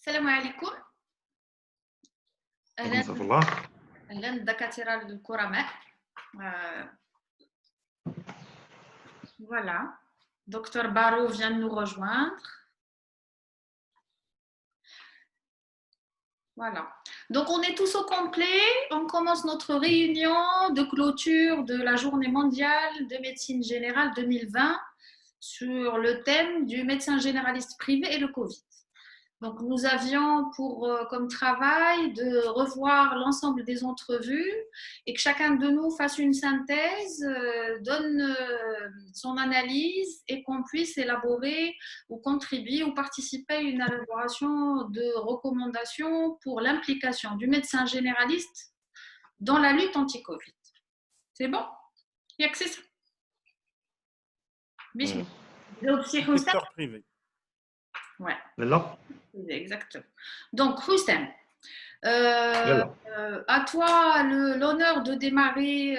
السلام عليكم. عليكم اهلا ورحمة الله. اهلا الدكاتره الكرماء. Voilà. Docteur Barou vient de nous rejoindre. Voilà. Donc on est tous au complet. On commence notre réunion de clôture de la Journée mondiale de médecine générale 2020 sur le thème du médecin généraliste privé et le Covid. Donc, nous avions comme travail de revoir l'ensemble des entrevues et que chacun de nous fasse une synthèse, donne son analyse et qu'on puisse élaborer ou contribuer ou participer à une élaboration de recommandations pour l'implication du médecin généraliste dans la lutte anti-Covid. C'est bon? Il y a que c'est ça. Secteur privé. Ouais. Là. Exactement. Donc, Hussein, à toi l'honneur de démarrer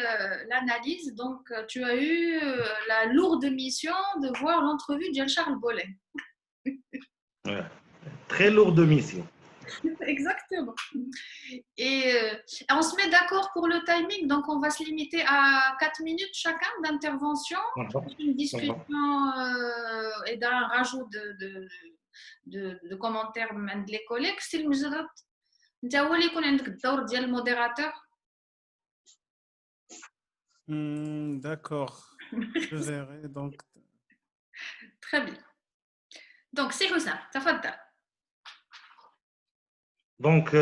l'analyse. Donc, tu as eu la lourde mission de voir l'entrevue de Charles Bollet. Ouais. Très lourde mission. Exactement. Et on se met d'accord pour le timing. Donc, on va se limiter à 4 minutes chacun d'intervention, une discussion et d'un rajout de commentaires de les collègues. Si le انت هو اللي يكون عندك الدور ديال الموديراتور. D'accord. Je verrai donc. Très bien. Donc c'est Houssam, تفضل. Donc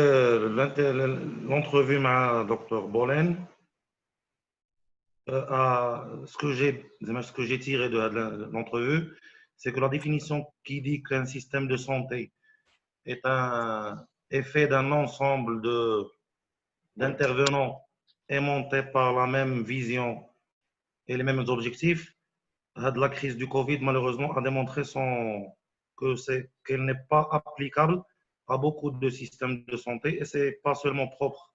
l'entrevue avec Dr Bollen, ce que j'ai tiré de l'entrevue, c'est que la définition qui dit qu'un système de santé est fait d'un ensemble d'intervenants aimantés par la même vision et les mêmes objectifs. La crise du Covid, malheureusement, a démontré qu'elle n'est pas applicable à beaucoup de systèmes de santé, et ce n'est pas seulement propre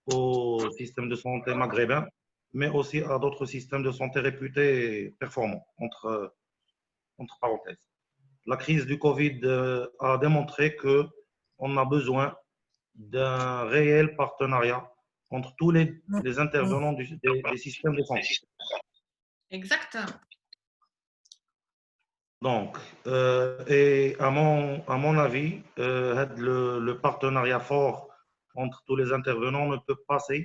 au système de santé maghrébin, mais aussi à d'autres systèmes de santé réputés performants, entre parenthèses. La crise du Covid a démontré qu'on a besoin d'un réel partenariat entre tous les intervenants des systèmes de santé. Exactement. Donc, et à mon avis, le partenariat fort entre tous les intervenants ne peut passer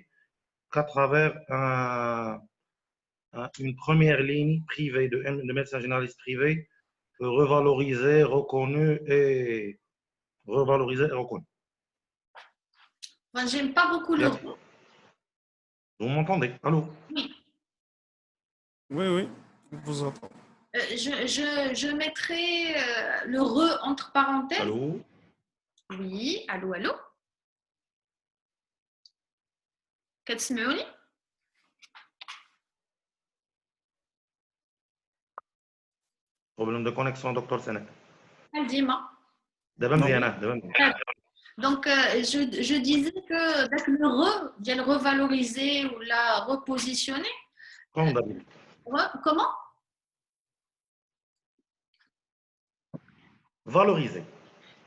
qu'à travers une première ligne privée de médecins généralistes privés revalorisée, reconnue et reconnue. Moi, j'aime pas beaucoup le. Vous m'entendez? Allô? Oui. Oui, je vous entends. Je mettrai le re entre parenthèses. Allô? Oui, allô? كتسمعوني؟ Problème de connexion, docteur Senet. ديما. دابا مزيانة. Donc, je disais que avec le re, revaloriser ou la repositionner. Comment? Valoriser.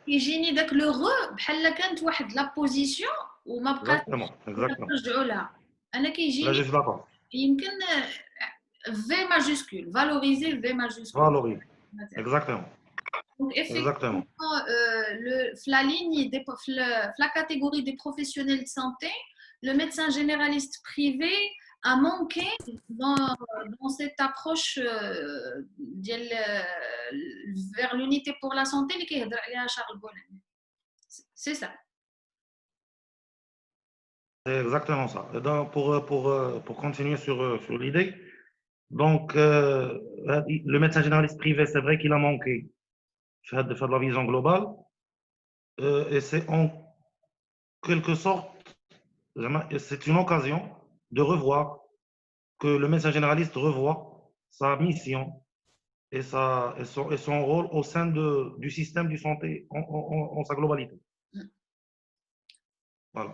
يجيني داك لو غو بحال كانت واحد لا بوزيسيون وما بقاش نرجعوا لها. انا كيجيني يمكن في ماجيسكول فالوريزي في ماجيسكول. Valoriser. Exactement. Donc effectivement, la ligne la catégorie des professionnels de santé, le médecin généraliste privé a manqué dans cette approche vers l'unité pour la santé اللي كيهضر عليها Charles Bollen. C'est ça. C'est exactement ça. Donc, pour continuer sur l'idée, donc le médecin généraliste privé, c'est vrai qu'il a manqué de faire de la vision globale, et c'est en quelque sorte, c'est une occasion de revoir, que le médecin généraliste revoit sa mission et son rôle au sein du système de santé en sa globalité. Voilà.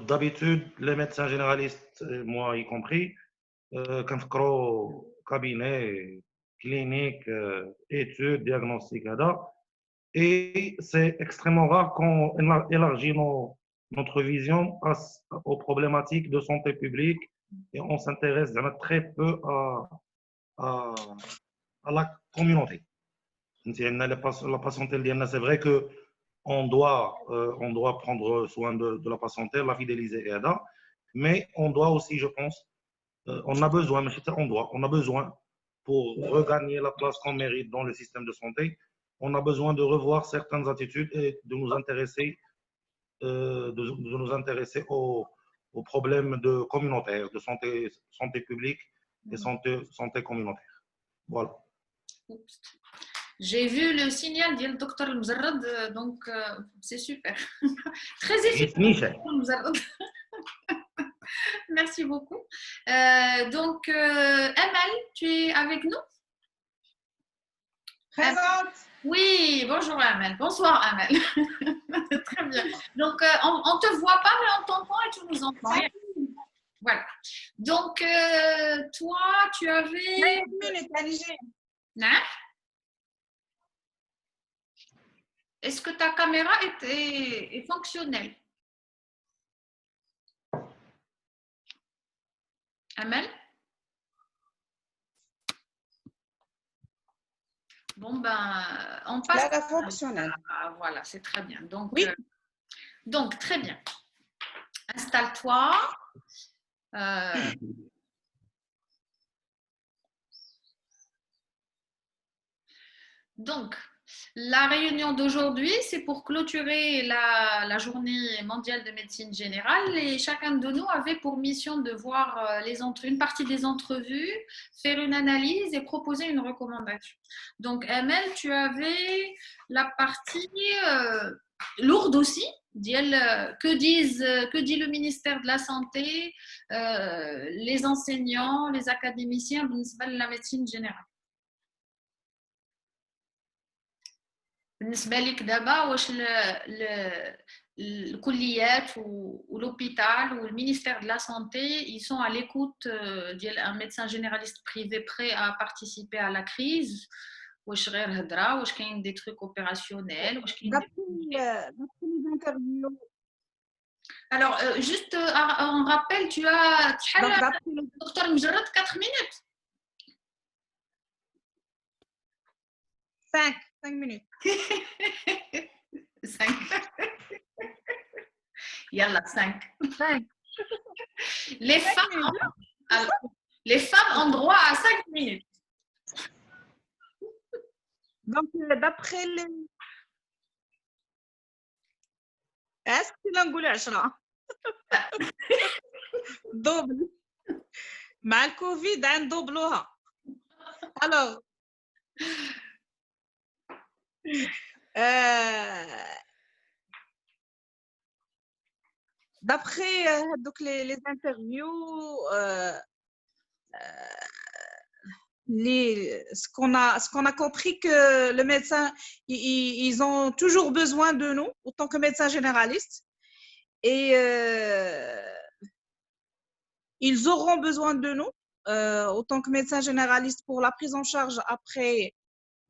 D'habitude, les médecins généralistes, moi y compris, كنفكروا cabinet, clinique, études, diagnostic, Et c'est extrêmement rare qu'on élargit notre vision aux problématiques de santé publique et on s'intéresse très peu à, à la communauté. La patientèle ديالنا, c'est vrai que on doit prendre soin de la patientèle, la fidéliser, mais on doit aussi, je pense, on a besoin, on a besoin pour regagner la place qu'on mérite dans le système de santé, on a besoin de revoir certaines attitudes et de nous intéresser, de nous intéresser aux problèmes communautaires, de santé publique et santé communautaire. Voilà. J'ai vu le signal du docteur Mzarrad, donc c'est super. Très efficace. Merci beaucoup. Donc, Amal, tu es avec nous? Présente. Oui, bonjour Amal. Bonsoir Amal. Très bien. Donc, on ne te voit pas, mais on t'entend et tu nous entends. Voilà. Donc, toi, tu avais... Non? Est-ce que ta caméra est fonctionnelle? Amel? Bon, ben, on passe. La fonctionnelle. Ah, voilà, c'est très bien. Donc, oui. Donc, très bien. Installe-toi. Donc, la réunion d'aujourd'hui, c'est pour clôturer la journée mondiale de médecine générale et chacun de nous avait pour mission de voir une partie des entrevues, faire une analyse et proposer une recommandation. Donc, Amel, tu avais la partie lourde aussi. Que dit le ministère de la Santé, les enseignants, les académiciens de la médecine générale. بالنسبه لك دابا واش الكليات والhôpital ou le ministère de la santé ils sont à l'écoute d'un médecin généraliste privé prêt à participer à la crise واش غير هضره واش كاين des trucs opérationnels واش كاين les interviews. Alors juste en rappel tu as docteur Mjarrad 4 minutes 5 minutes. 5. Yalla, 5. 5. Les femmes ont droit à 5 minutes. Donc, d'après les... Est-ce que tu l'as engoulé à double. Mais le Covid a un double. Alors... d'après donc les interviews, ce qu'on a compris que le médecin, ils ont toujours besoin de nous autant que médecins généralistes et ils auront besoin de nous autant que médecins généralistes pour la prise en charge après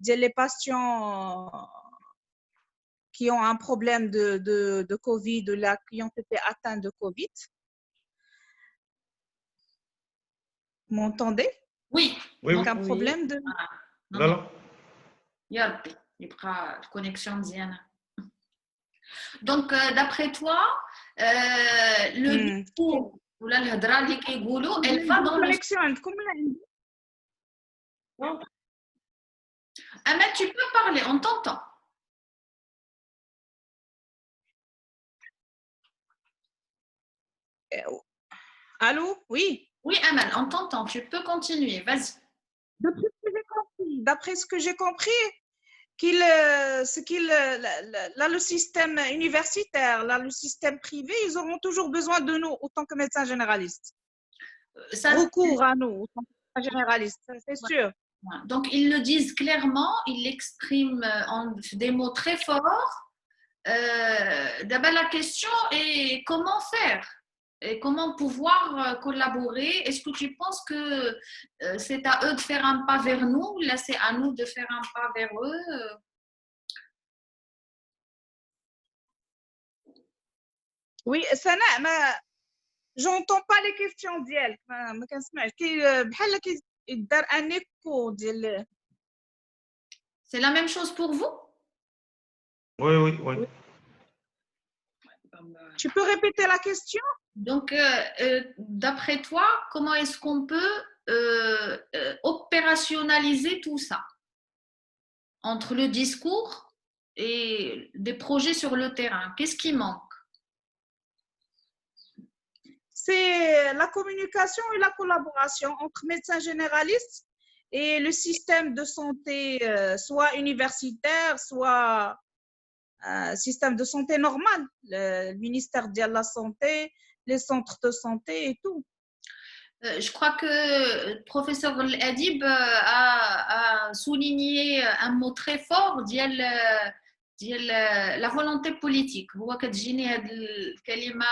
les patients qui ont un problème de Covid, qui ont été atteints de Covid. Vous m'entendez? Oui. Donc, un problème de... Voilà. Il y aura une connexion diane. Donc, d'après toi, le discours ou la hadra li kaygoulou, elle va dans le... Ahmed, tu peux parler, on t'entend. Allô? Oui. Oui, Amal, on t'entend. Tu peux continuer. Vas-y. D'après ce que j'ai compris, là, le système universitaire, là, le système privé, ils auront toujours besoin de nous autant que médecins généralistes. Recours à nous autant que médecins généralistes, c'est sûr. Donc, ils le disent clairement, ils l'expriment en des mots très forts. D'abord, la question est comment faire et comment pouvoir collaborer. Est-ce que tu penses que c'est à eux de faire un pas vers nous? Là, c'est à nous de faire un pas vers eux? Oui, Sana, j'entends pas les questions ديالك ما كنسمعش بحال كيدار ان ايكو ديال C'est la même chose pour vous? Oui, oui, oui. Tu peux répéter la question? Donc, d'après toi, comment est-ce qu'on peut opérationnaliser tout ça entre le discours et des projets sur le terrain? Qu'est-ce qui manque? C'est la communication et la collaboration entre médecins généralistes et le système de santé, soit universitaire, soit système de santé normal, le ministère de la Santé, les centres de santé et tout. Je crois que le professeur Adib a souligné un mot très fort ديال la volonté politique. هو كتجيني هاد الكلمة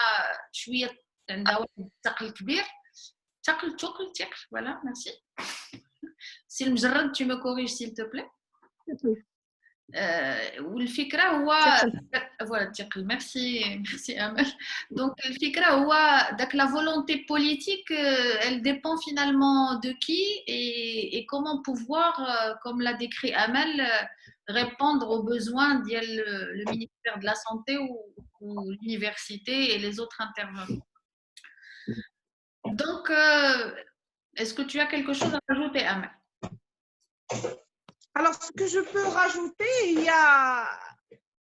شوية عندها واحد الثقل كبير. ثقل voilà, merci. Si le مجرد tu me corriges s'il te plaît. والفكرة هو voilà merci Amel. Donc الفكرة هو داك la volonté politique elle dépend finalement de qui et comment pouvoir comme l'a décrit Amel répondre aux besoins de le ministère de la Santé ou l'université et les autres intervenants. Donc est-ce que tu as quelque chose à ajouter Amel? Alors, ce que je peux rajouter, il y a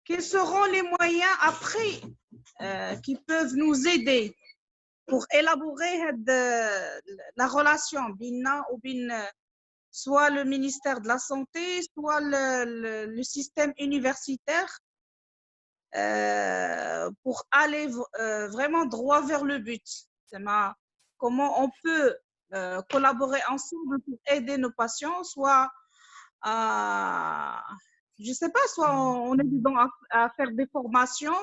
quels seront les moyens après qui peuvent nous aider pour élaborer la relation soit le ministère de la Santé, soit le système universitaire pour aller vraiment droit vers le but. Comment on peut collaborer ensemble pour aider nos patients, soit je ne sais pas, soit on est dedans à faire des formations,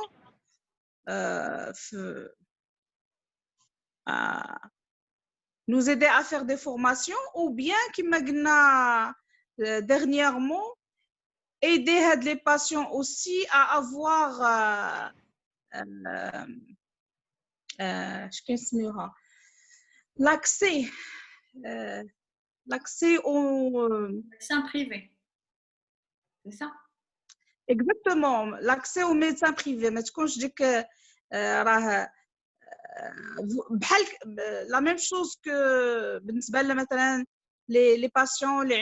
nous aider à faire des formations, ou bien qui m'a dernièrement aider les patients aussi à avoir l'accès au médecin privé. C'est ça? Exactement, l'accès aux médecins privés. Mais quand je dis que la même chose que بالنسبة لنا مثلا les patients اللي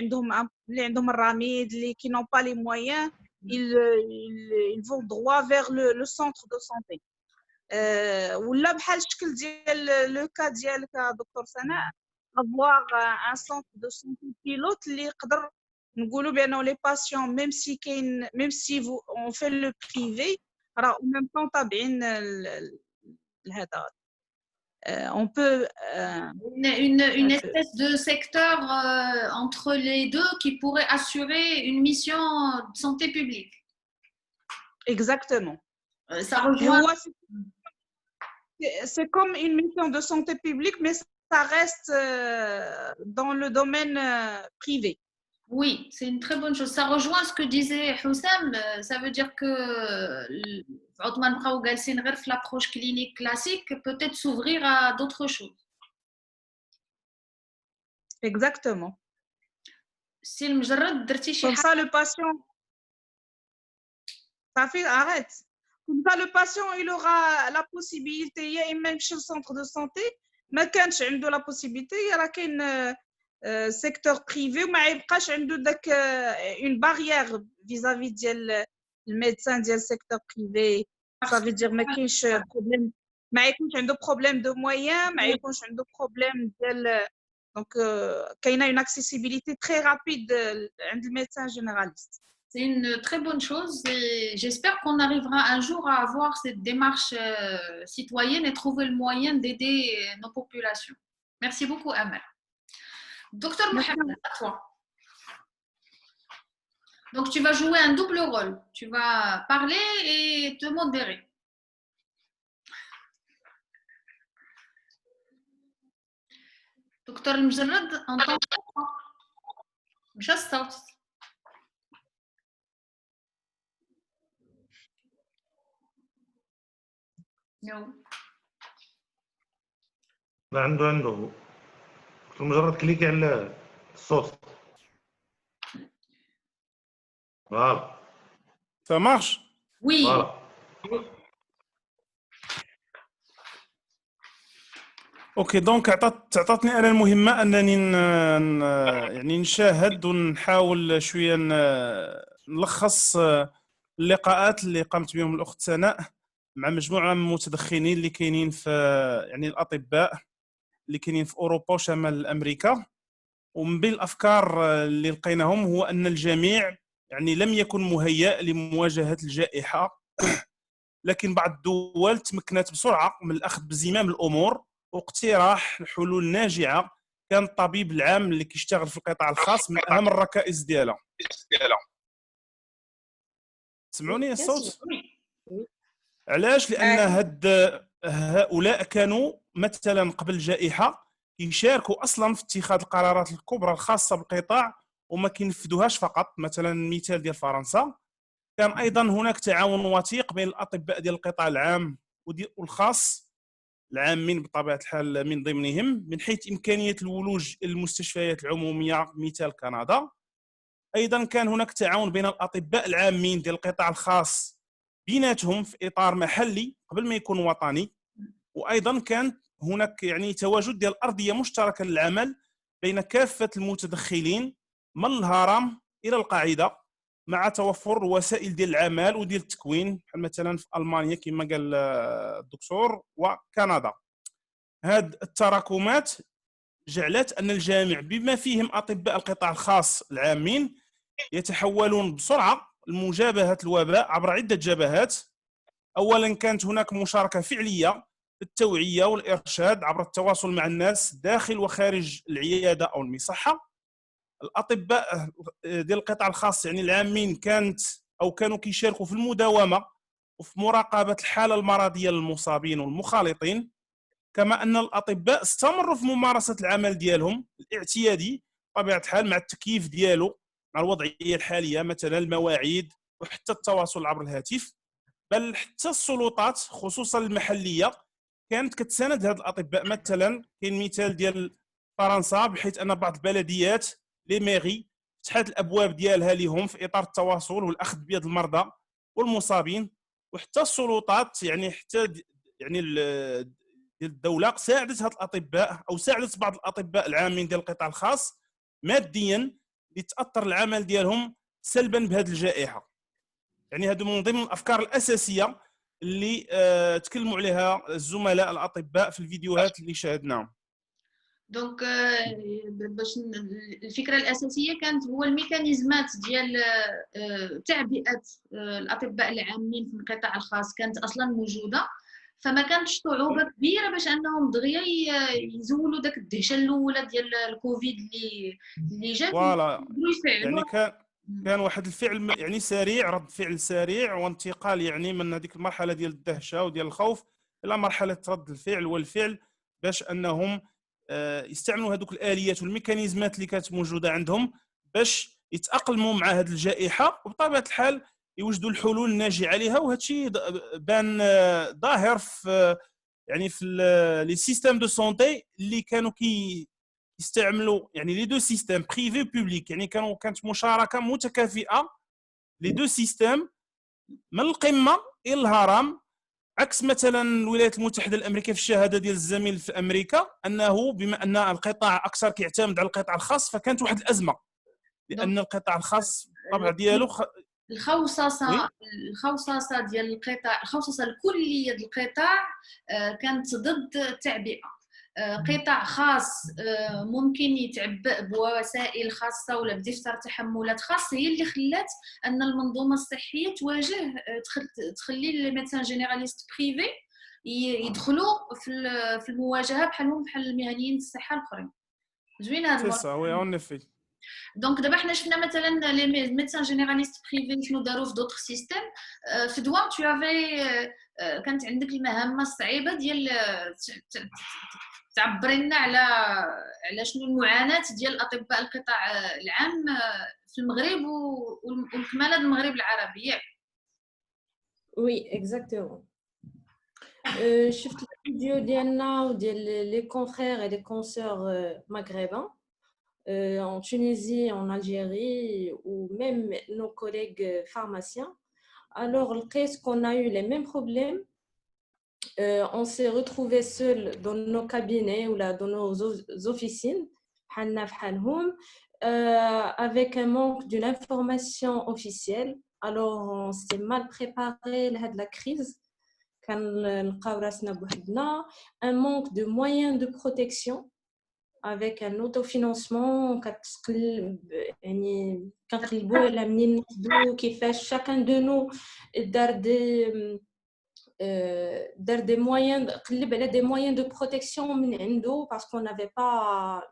عندهم الرميد qui n'ont pas les moyens, ils vont droit vers le centre de santé. ولا بحال الشكل ديال لو كا ديالك دكتور سناء avoir un centre de santé pilote اللي يقدر نقولوا بانه les patients même si on fait le privé راه en même temps تابعين هذا on peut une espèce de secteur entre les deux qui pourrait assurer une mission de santé publique. Exactement. Ça rejoint. C'est comme une mission de santé publique, mais ça reste dans le domaine privé. Oui, c'est une très bonne chose. Ça rejoint ce que disait Houssam. Ça veut dire que l'approche clinique classique peut-être s'ouvrir à d'autres choses. Exactement. Comme ça, le patient... Ça fait, arrête. Comme ça, le patient, il aura la possibilité, il y a même chez le centre de santé, ما كانش عنده la possibilité, il y a كاين secteur privé وما يبقاش عنده داك une barrière vis-à-vis ديال الميدسان ديال secteur privé. Ça veut dire ما كاينش problème, ما يكونش عنده problème de moyens, ما يكونش عنده problème ديال donc كاينه une accessibilité très rapide عند الميدسان généraliste. C'est une très bonne chose et j'espère qu'on arrivera un jour à avoir cette démarche citoyenne et trouver le moyen d'aider nos populations. Merci beaucoup, Amel. Docteur Mohamed, à toi. Donc, tu vas jouer un double rôle. Tu vas parler et te modérer. Docteur Mjarrad, en tant que... Just start. نو لا عنده مجرد كليكي على الصوت. فوالا Ça marche. وي. فوالا. اوكي دونك عطاتني انا المهمه انني يعني نشاهد ونحاول شويه نلخص اللقاءات اللي قامت بهم الاخت سناء مع مجموعه من المتدخنين اللي كاينين في يعني الاطباء اللي كاينين في اوروبا وشمال امريكا. ومن بين الافكار اللي لقيناهم هو ان الجميع يعني لم يكن مهيأ لمواجهه الجائحه، لكن بعض الدول تمكنت بسرعه من الاخذ بزمام الامور واقتراح حلول ناجعه. كان الطبيب العام اللي كيشتغل في القطاع الخاص من اهم الركائز ديالها. سمعوني الصوت؟ علاش؟ لان هؤلاء كانوا مثلا قبل الجائحه يشاركوا اصلا في اتخاذ القرارات الكبرى الخاصه بالقطاع وما كينفذوهاش فقط. مثلا مثال ديال فرنسا، كان ايضا هناك تعاون وثيق بين الاطباء ديال القطاع العام والخاص، العامين بطبيعه الحال من ضمنهم، من حيث امكانيه الولوج الى المستشفيات العموميه مثال كندا. ايضا كان هناك تعاون بين الاطباء العامين ديال القطاع الخاص بيناتهم في اطار محلي قبل ما يكون وطني. وايضا كان هناك يعني تواجد ديال ارضيه مشتركه للعمل بين كافه المتدخلين من الهرم الى القاعده، مع توفر وسائل ديال العمل وديال التكوين بحال مثلا في المانيا كما قال الدكتور وكندا. هاد التراكمات جعلت ان الجامع بما فيهم اطباء القطاع الخاص العامين يتحولون بسرعه لمجابهه الوباء عبر عده جبهات. اولا كانت هناك مشاركه فعليه في التوعيه والارشاد عبر التواصل مع الناس داخل وخارج العياده او المصحه. الاطباء ديال القطاع الخاص يعني العامين كانوا كيشاركوا في المداومه وفي مراقبه الحاله المرضيه للمصابين والمخالطين. كما ان الاطباء استمروا في ممارسه العمل ديالهم الاعتيادي بطبيعه الحال مع التكييف ديالو مع الوضعيه الحاليه، مثلا المواعيد وحتى التواصل عبر الهاتف. بل حتى السلطات خصوصا المحليه كانت كتساند هاد الاطباء. مثلا كاين مثال ديال فرنسا بحيث ان بعض البلديات لي ميغي فتحت الابواب ديالها لهم في اطار التواصل والاخذ بيد المرضى والمصابين. وحتى السلطات يعني يعني ديال الدوله ساعدت هاد الاطباء او ساعدت بعض الاطباء العامين ديال القطاع الخاص ماديا لتاثر العمل ديالهم سلبا بهذه الجائحه. يعني هذو من ضمن الافكار الاساسيه اللي تكلموا عليها الزملاء الاطباء في الفيديوهات اللي شاهدناهم. دونك باش الفكره الاساسيه كانت هو الميكانيزمات ديال تعبئه الاطباء العامين في القطاع الخاص كانت اصلا موجوده، فما كانتش صعوبه كبيره باش انهم دغيا يزولوا داك الدهشه الاولى ديال الكوفيد اللي جات فوالا يفعلوا. يعني كان واحد الفعل يعني سريع، رد فعل سريع وانتقال يعني من هذيك المرحله ديال الدهشه وديال الخوف الى مرحله رد الفعل والفعل، باش انهم يستعملوا هذوك الاليات والميكانيزمات اللي كانت موجوده عندهم باش يتاقلموا مع هذه الجائحه وبطبيعه الحال يوجدوا الحلول الناجعه لها. وهذا الشيء بان ظاهر في يعني في لي سيستيم دو سونتي اللي كانوا يستعملوا يعني لي دو سيستيم بريفي بوبليك، يعني كانت مشاركه متكافئه لي دو سيستيم من القمه الى الهرم. عكس مثلا الولايات المتحده الامريكيه في الشهاده ديال الزميل في امريكا انه بما ان القطاع اكثر كيعتمد على القطاع الخاص فكانت واحد الازمه لان القطاع الخاص الطبع ديالو الخوصصه ديال القطاع، الخوصصه الكليه ديال القطاع كانت ضد التعبئه. قطاع خاص ممكن يتعبأ بوسائل خاصه ولا بدفتر تحملات خاص، هي اللي خلات ان المنظومه الصحيه تواجه تخلي لي ميدسان جينيراليست بريفي يدخلوا في المواجهه بحالهم بحال المهنيين الصحه الاخرين. زوين هذا الموضوع. دونك دابا حنا شفنا مثلا لي ميدسان جينيراليست بريفي شنو داروا في دوطخ سيستيم. في دوام تو افي كانت عندك المهمه الصعيبه ديال تعبري لنا على شنو المعاناه ديال الاطباء القطاع العام في المغرب وكمان المغرب العربي. Oui, exactement. شفت الفيديو ديالنا وديال les confrères et les consoeurs maghrébins en Tunisie, en Algérie ou même nos collègues pharmaciens. Alors, لقيت qu'on a eu les mêmes problèmes. On s'est retrouvés seuls dans nos cabinets ou là, dans nos officines, avec un manque d'une information officielle. Alors, on s'est mal préparé à la crise. Un manque de moyens de protection avec un autofinancement chacun de nous dar des moyens de protection parce qu'on n'avait pas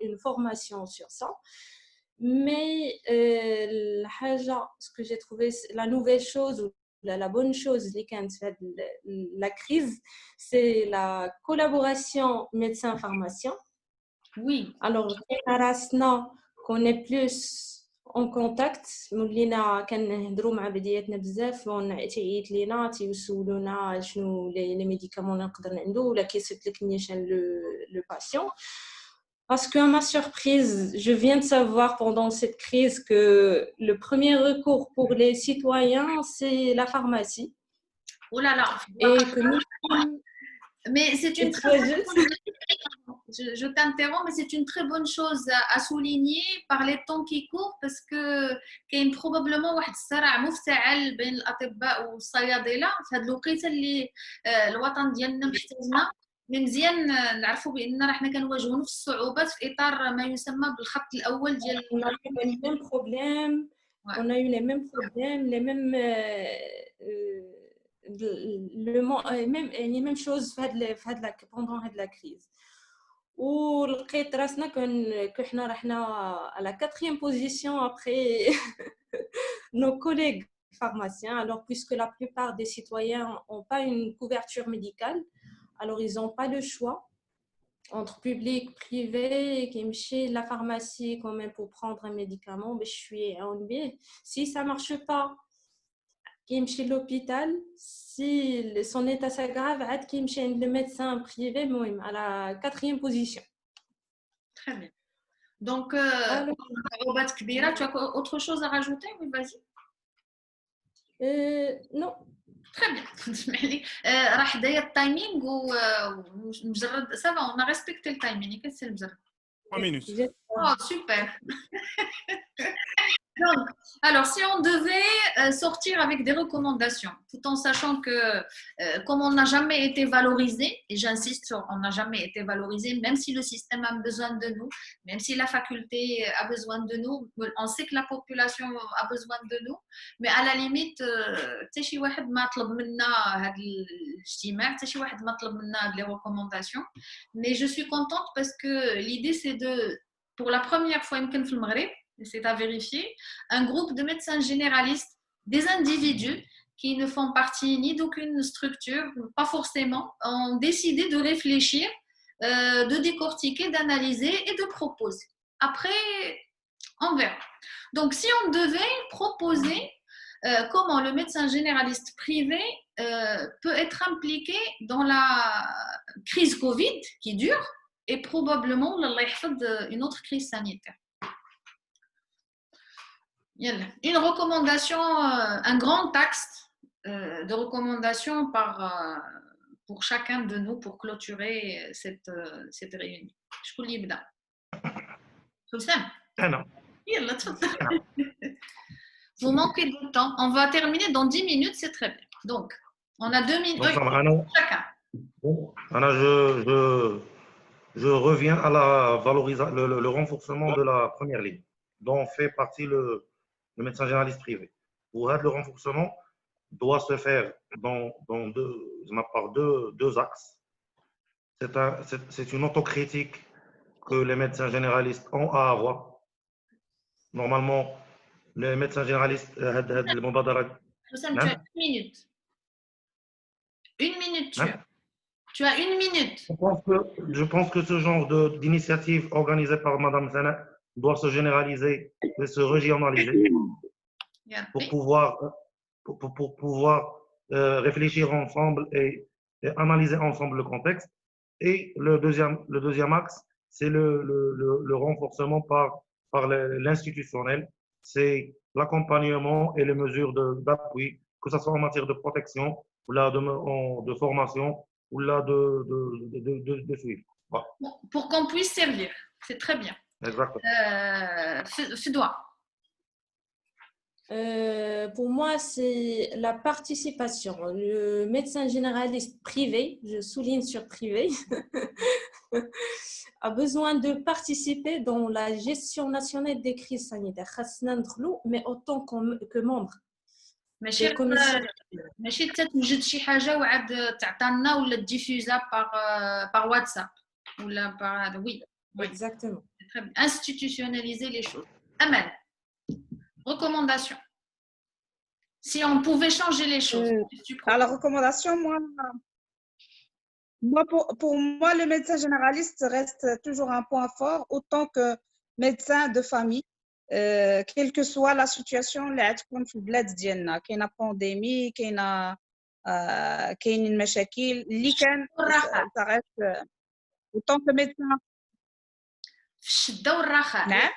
une formation sur ça. Mais ce que j'ai trouvé la nouvelle chose ou la bonne chose la crise, c'est la collaboration médecin-pharmacien. Oui. Alors, qu'on est plus en contact, مولينا كنهضروا مع بدياتنا بزاف تيعيط لينا تيسولونا شنو لي ميديكامون نقدر نعندو ولا كيصيفط لك نيشان لو باسيون. Parce qu'à ma surprise, je viens de savoir pendant cette crise que le premier recours pour les citoyens, c'est la pharmacie. Oh là là. Et que nous... Mais c'est une très bonne chose. Je t'interromps, mais c'est une très bonne chose à souligner par les temps qui courent parce que كاين probablement واحد الصراع مفتعل بين الأطباء والصيادلة في هذه الوقيته اللي الوطن ديالنا محتاجنا. من مزيان نعرفوا بان راه حنا كنواجهوا نفس الصعوبات في اطار ما يسمى بالخط الاول ديال on a eu les mêmes problèmes les mêmes les mêmes choses pendant la crise. ولقيت راسنا كنا رحنا à la 4e position après nos collègues pharmaciens. Alors puisque la plupart des citoyens n'ont pas une couverture médicale, alors ils n'ont pas le choix entre public, privé, qui me chez la pharmacie quand même pour prendre un médicament, mais je suis en B. Si ça marche pas, qui me chez l'hôpital, si son état s'aggrave, qui me chez le médecin privé, à la 4e position. Très bien. Donc, tu as autre chose à rajouter? Oui, vas-y. Non. Très bien. راح داير التايمينغ ومجرد سافا on a respecté le timing. Qu'est-ce que c'est le 3 minutes. Oh, super. Donc, alors, si on devait sortir avec des recommandations, tout en sachant que comme on n'a jamais été valorisé, et j'insiste sur on n'a jamais été valorisé, même si le système a besoin de nous, même si la faculté a besoin de nous, on sait que la population a besoin de nous, mais à la limite, شي واحد ما طلب منا هذا الاجتماع، شي واحد ما طلب منا هذه les recommandations, mais je suis contente parce que l'idée c'est de, pour la première fois يمكن في المغرب, c'est à vérifier, un groupe de médecins généralistes, des individus qui ne font partie ni d'aucune structure, pas forcément, ont décidé de réfléchir, de décortiquer, d'analyser et de proposer. Après, on verra. Donc, si on devait proposer comment le médecin généraliste privé peut être impliqué dans la crise Covid qui dure et probablement une autre crise sanitaire. Une recommandation, un grand texte de recommandation pour chacun de nous pour clôturer cette réunion. شكون اللي يبدا؟ حسام. أنا. يلا تفضل. Vous manquez de temps. On va terminer dans 10 minutes, c'est très bien. Donc, on a 2 minutes chacun. Bon, Anna, je reviens à la valorisation, le renforcement de la première ligne, dont fait partie le médecin généraliste privé. Le renforcement doit se faire par deux axes. C'est une autocritique que les médecins généralistes ont à avoir. Normalement, les médecins généralistes, Hussam, tu as 1 minute. 1 minute, tu as 1 minute. Je pense que ce genre d'initiative organisée par Madame Sana doit se généraliser et se régionaliser pour pouvoir réfléchir ensemble et et analyser ensemble le contexte. Et le deuxième axe, c'est le renforcement par l'institutionnel, c'est l'accompagnement et les mesures d'appui, que ce soit en matière de protection, ou là de formation, ou là de suivi. Voilà. Pour qu'on puisse servir. C'est très bien. Exactement. Fedwa. Pour moi, c'est la participation. Le médecin généraliste privé, je souligne sur privé, a besoin de participer dans la gestion nationale des crises sanitaires, mais autant que membre. ماشي تتوجد شي حاجه وعاد تعطينا ولا تديفوزا par WhatsApp ولا par هذا. Oui, exactement. Très bien. Institutionnaliser les choses. Amen. Recommandation. Si on pouvait changer les choses. Alors, la recommandation, pour moi, le médecin généraliste reste toujours un point fort, autant que médecin de famille, quelle que soit la situation, qu'il y a une pandémie, qu'il y a une مشاكل اللي كان ça reste autant que médecin. في الشدة والرخاء. نعم.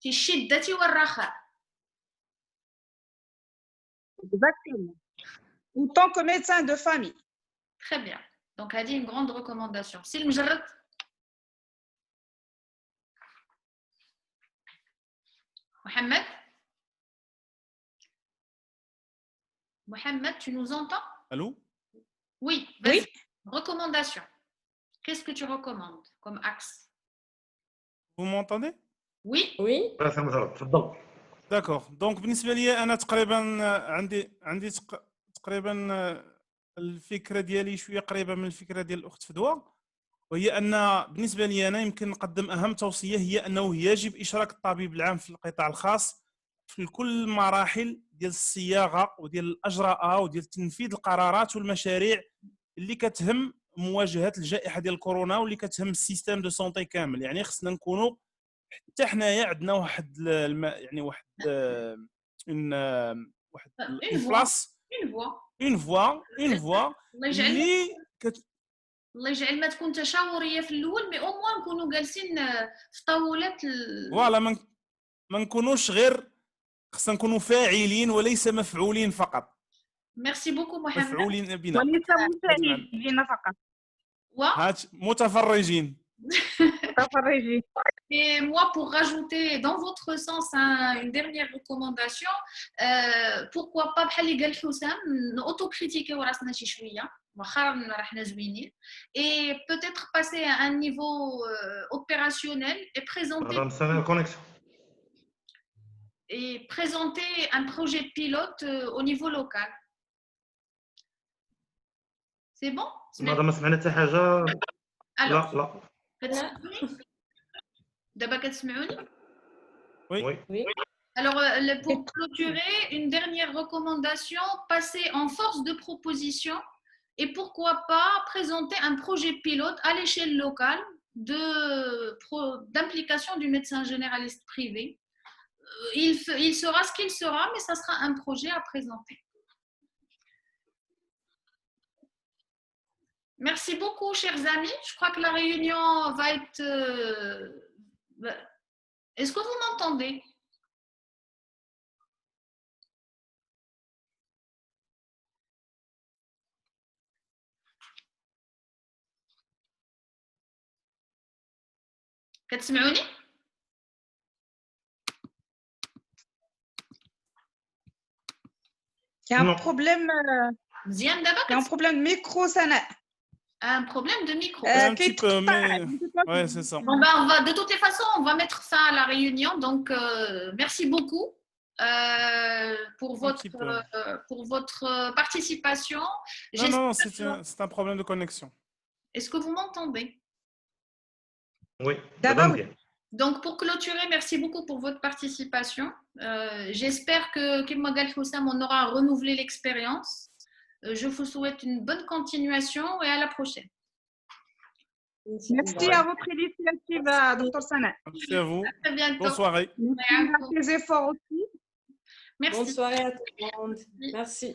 في الشدة والرخاء. Exactement. Autant que médecin de famille. Très bien. Donc, elle dit une grande recommandation. C'est le مجرد. Mohamed? Mohamed, tu nous entends? Allô? Oui, vas-y. Oui. Recommandation. Qu'est-ce que tu recommandes comme axe? Vous m'entendez? Oui. Oui. داكوغ دونك بالنسبه لي انا تقريبا عندي تقريبا الفكره ديالي شويه قريبه من الفكره ديال الاخت فدوى، وهي ان بالنسبه لي انا يمكن نقدم اهم توصيه هي انه يجب اشراك الطبيب العام في القطاع الخاص في كل المراحل ديال الصياغه وديال الاجراءات وديال تنفيذ القرارات والمشاريع اللي كتهم مواجهه الجائحه ديال كورونا واللي كتهم السيستم دو سونتي كامل. يعني خصنا نكونوا حتى حنايا عندنا واحد يعني واحد بلاص اون فوا اللي الله يجعل ما تكون تشاوريه في الاول، مي او موان نكونوا جالسين في طاولات فوالا ما نكونوش غير، خصنا نكونوا فاعلين وليس مفعولين فقط. ميرسي بوكو محمد. مفعولين بنا وليس مفعولين فقط. هات متفرجين. Et moi, pour rajouter dans votre sens une dernière recommandation, pourquoi pas بحال اللي قال حسام نauto-critiquer راسنا شي شويه واخا راحنا زوينين et peut-être passer à un niveau opérationnel et présenter un projet pilote au niveau local. C'est bon? Madame, سمعنا حتى حاجه. لا دابا كتسمعوني؟ Oui. Alors, pour clôturer, une dernière recommandation, passer en force de proposition et pourquoi pas présenter un projet pilote à l'échelle locale d'implication du médecin généraliste privé. Il sera ce qu'il sera, mais ça sera un projet à présenter. Merci beaucoup, chers amis. Je crois que la réunion va être... Est-ce que vous m'entendez? كتسمعوني؟ Il y a un problème. مزيان دابا؟ Il y a un problème de micro, Sana. Un problème de micro. Un petit peu, mais ouais, c'est ça. Bon, on va, de toutes les façons, on va mettre fin à la réunion. Donc, merci beaucoup pour votre participation. Non, c'est un problème de connexion. Est-ce que vous m'entendez? Oui. Donc, pour clôturer, merci beaucoup pour votre participation. J'espère que, Kim Magal Houssam, on aura renouvelé l'expérience. Je vous souhaite une bonne continuation et à la prochaine. Merci à votre initiative, Dr Sana. Merci à vous. À très bientôt. Bonne soirée. Merci à tes efforts aussi. Merci. Bonne soirée à tout le monde. Merci.